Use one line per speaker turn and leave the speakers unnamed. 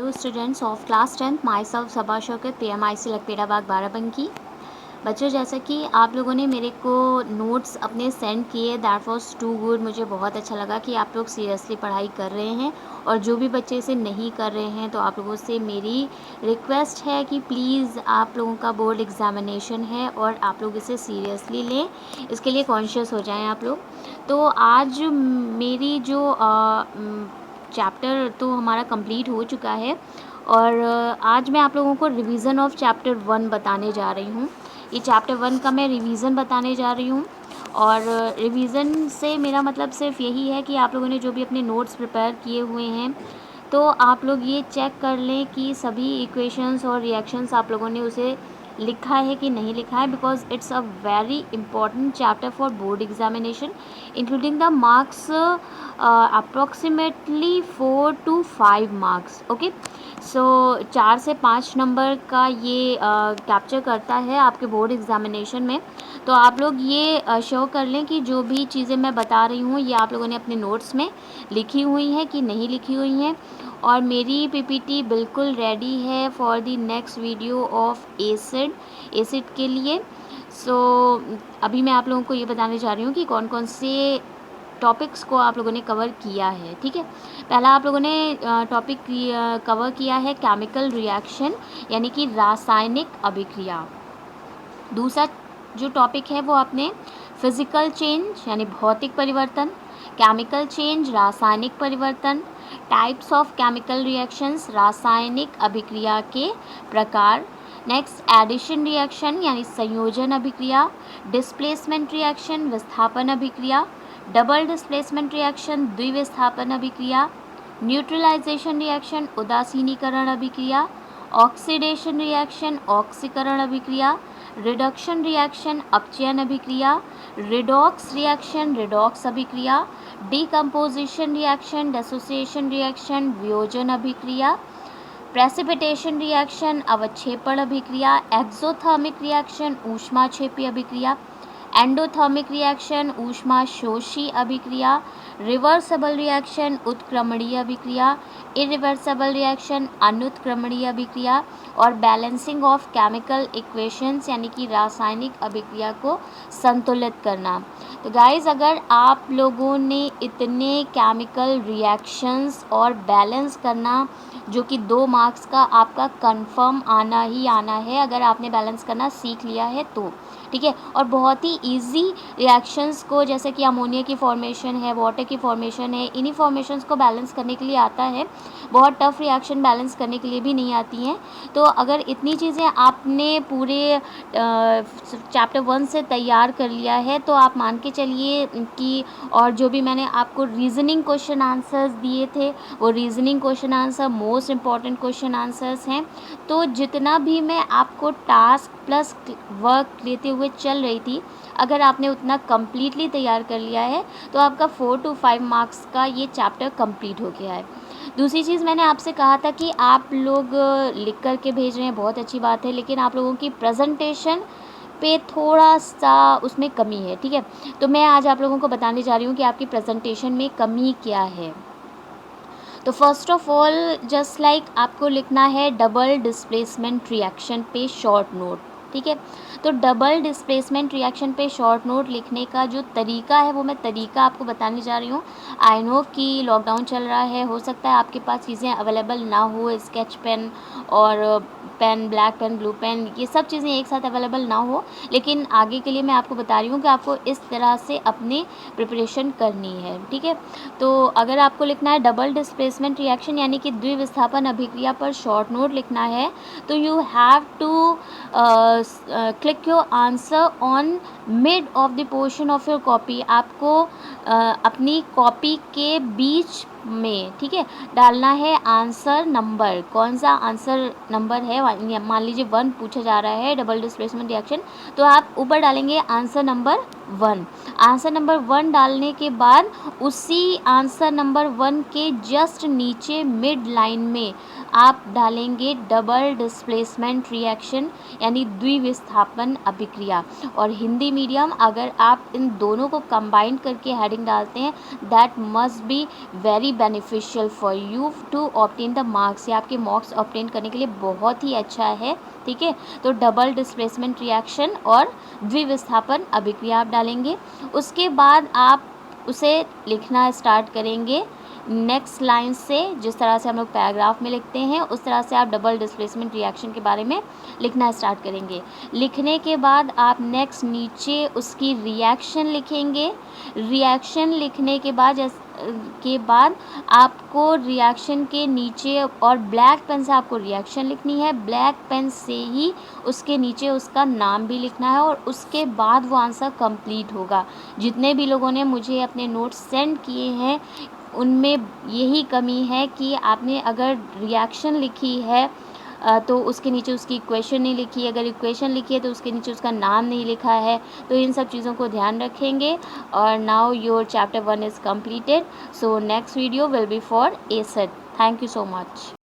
Hello students of class 10th, myself Saba Shaukat, PMIC Lakhpeda बाग बाराबंकी। बच्चों, जैसा कि आप लोगों ने मेरे को नोट्स अपने सेंड किए, दैट वाज टू गुड। मुझे बहुत अच्छा लगा कि आप लोग सीरियसली पढ़ाई कर रहे हैं, और जो भी बच्चे इसे नहीं कर रहे हैं तो आप लोगों से मेरी रिक्वेस्ट है कि प्लीज़, आप लोगों का बोर्ड एग्ज़ामिनेशन है और आप लोग इसे सीरियसली लें, इसके लिए कॉन्शियस हो जाएं आप लोग। तो आज मेरी जो चैप्टर तो हमारा कंप्लीट हो चुका है, और आज मैं आप लोगों को रिवीजन ऑफ चैप्टर 1 बताने जा रही हूँ। ये चैप्टर 1 का मैं रिवीजन बताने जा रही हूँ, और रिवीजन से मेरा मतलब सिर्फ यही है कि आप लोगों ने जो भी अपने नोट्स प्रिपेयर किए हुए हैं, तो आप लोग ये चेक कर लें कि सभी इक्वेशंस और रिएक्शंस आप लोगों ने उसे लिखा है कि नहीं लिखा है, because it's a very important chapter for board examination, including the marks approximately 4 to 5 marks. Okay, so 4 से 5 नंबर का ये कैप्चर करता है आपके बोर्ड एग्जामिनेशन में। तो आप लोग ये शो कर लें कि जो भी चीज़ें मैं बता रही हूँ ये आप लोगों ने अपने नोट्स में लिखी हुई हैं कि नहीं लिखी हुई हैं। और मेरी पीपीटी बिल्कुल रेडी है for the next video of acid के लिए। सो अभी मैं आप लोगों को ये बताने जा रही हूँ कि कौन कौन से टॉपिक्स को आप लोगों ने कवर किया है। ठीक है, पहला आप लोगों ने टॉपिक कवर किया है केमिकल रिएक्शन, यानी कि रासायनिक अभिक्रिया। दूसरा जो टॉपिक है वो आपने फिजिकल चेंज यानी भौतिक परिवर्तन, केमिकल चेंज रासायनिक परिवर्तन, टाइप्स ऑफ केमिकल रिएक्शंस रासायनिक अभिक्रिया के प्रकार, नेक्स्ट एडिशन रिएक्शन यानी संयोजन अभिक्रिया, डिस्प्लेसमेंट रिएक्शन विस्थापन अभिक्रिया, डबल डिस्प्लेसमेंट रिएक्शन द्विविस्थापन अभिक्रिया, न्यूट्रलाइजेशन रिएक्शन उदासीनीकरण अभिक्रिया, ऑक्सीडेशन रिएक्शन ऑक्सीकरण अभिक्रिया, रिडक्शन रिएक्शन अपचयन अभिक्रिया, रिडॉक्स रिएक्शन रिडॉक्स अभिक्रिया, डीकम्पोजिशन रिएक्शन डिसोसिएशन रिएक्शन वियोजन अभिक्रिया, प्रेसिपिटेशन रिएक्शन अवक्षेपण अभिक्रिया, एक्सोथर्मिक रिएक्शन ऊष्माक्षेपी अभिक्रिया, एंडोथर्मिक रिएक्शन ऊष्माशोषी अभिक्रिया, रिवर्सिबल रिएक्शन उत्क्रमणीय अभिक्रिया, इरिवर्सिबल रिएक्शन अनुत्क्रमणीय अभिक्रिया, और बैलेंसिंग ऑफ केमिकल इक्वेशंस यानी कि रासायनिक अभिक्रिया को संतुलित करना। तो गाइस, अगर आप लोगों ने इतने केमिकल रिएक्शंस और बैलेंस करना, जो कि 2 मार्क्स का आपका कंफर्म आना ही आना है, अगर आपने बैलेंस करना सीख लिया है तो ठीक है। और बहुत ही इजी रिएक्शंस को, जैसे कि अमोनिया की फॉर्मेशन है, वाटर की फॉर्मेशन है, इन्हीं फॉर्मेशंस को बैलेंस करने के लिए आता है। बहुत टफ रिएक्शन बैलेंस करने के लिए भी नहीं आती हैं। तो अगर इतनी चीज़ें आपने पूरे चैप्टर 1 से तैयार कर लिया है, तो आप मान के चलिए कि, और जो भी मैंने आपको रीजनिंग क्वेश्चन आंसर्स दिए थे, वो reasoning question answer most important question answers हैं। तो जितना भी मैं आपको टास्क प्लस वर्क लेते हुए चल रही थी, अगर आपने उतना कम्प्लीटली तैयार कर लिया है तो आपका 4 to 5 मार्क्स का ये चैप्टर कंप्लीट हो गया है। दूसरी चीज़, मैंने आपसे कहा था कि आप लोग लिख कर के भेज रहे हैं, बहुत अच्छी बात है, लेकिन आप लोगों की प्रेजेंटेशन पे थोड़ा सा उसमें कमी है। ठीक है, तो मैं आज आप लोगों को बताने जा रही हूँ कि आपकी प्रेजेंटेशन में कमी क्या है। तो first of all, just like आपको लिखना है डबल डिस्प्लेसमेंट रिएक्शन पे शॉर्ट नोट। ठीक है, तो डबल डिस्प्लेसमेंट रिएक्शन पे शॉर्ट नोट लिखने का जो तरीका है वो मैं तरीका आपको बताने जा रही हूँ। आई नो कि लॉकडाउन चल रहा है, हो सकता है आपके पास चीज़ें अवेलेबल ना हो, स्केच पेन और pen, black pen, blue pen, ये सब चीज़ें एक साथ अवेलेबल ना हो, लेकिन आगे के लिए मैं आपको बता रही हूँ कि आपको इस तरह से अपनी प्रिपरेशन करनी है। ठीक है, तो अगर आपको लिखना है डबल डिस्प्लेसमेंट रिएक्शन यानी कि द्विविस्थापन अभिक्रिया पर शॉर्ट नोट लिखना है, तो you have to click your answer on mid of the portion of your copy. आपको अपनी कॉपी के बीच में, ठीक है, डालना है आंसर नंबर। कौन सा आंसर नंबर है, मान लीजिए 1 पूछा जा रहा है डबल डिस्प्लेसमेंट रिएक्शन, तो आप ऊपर डालेंगे आंसर नंबर 1। आंसर नंबर 1 डालने के बाद उसी आंसर नंबर 1 के जस्ट नीचे मिड लाइन में आप डालेंगे डबल डिस्प्लेसमेंट रिएक्शन यानी द्विविस्थापन अभिक्रिया। और हिंदी मीडियम अगर आप इन दोनों को कंबाइन करके हेडिंग डालते हैं, that must be very beneficial for you to obtain the marks. ये आपके मार्क्स ऑब्टेन करने के लिए बहुत ही अच्छा है, ठीक है। तो डबल डिस्प्लेसमेंट रिएक्शन और द्विविस्थापन अभिक्रिया आप डालेंगे। उसके बाद आप उसे लिखना स्टार्ट करेंगे नेक्स्ट लाइन से। जिस तरह से हम लोग पैराग्राफ में लिखते हैं उस तरह से आप डबल डिस्प्लेसमेंट रिएक्शन के बारे में लिखना स्टार्ट करेंगे। लिखने के बाद आप नेक्स्ट नीचे उसकी रिएक्शन लिखेंगे। रिएक्शन लिखने के बाद आपको रिएक्शन के नीचे और ब्लैक पेन से आपको रिएक्शन लिखनी है, ब्लैक पेन से ही उसके नीचे उसका नाम भी लिखना है और उसके बाद वो आंसर कंप्लीट होगा। जितने भी लोगों ने मुझे अपने नोट्स सेंड किए हैं उनमें यही कमी है कि आपने अगर रिएक्शन लिखी है तो उसके नीचे उसकी इक्वेशन नहीं लिखी है, अगर इक्वेशन लिखी है तो उसके नीचे उसका नाम नहीं लिखा है। तो इन सब चीज़ों को ध्यान रखेंगे। और now your chapter 1 is completed, so next video will be for a set. Thank you so much.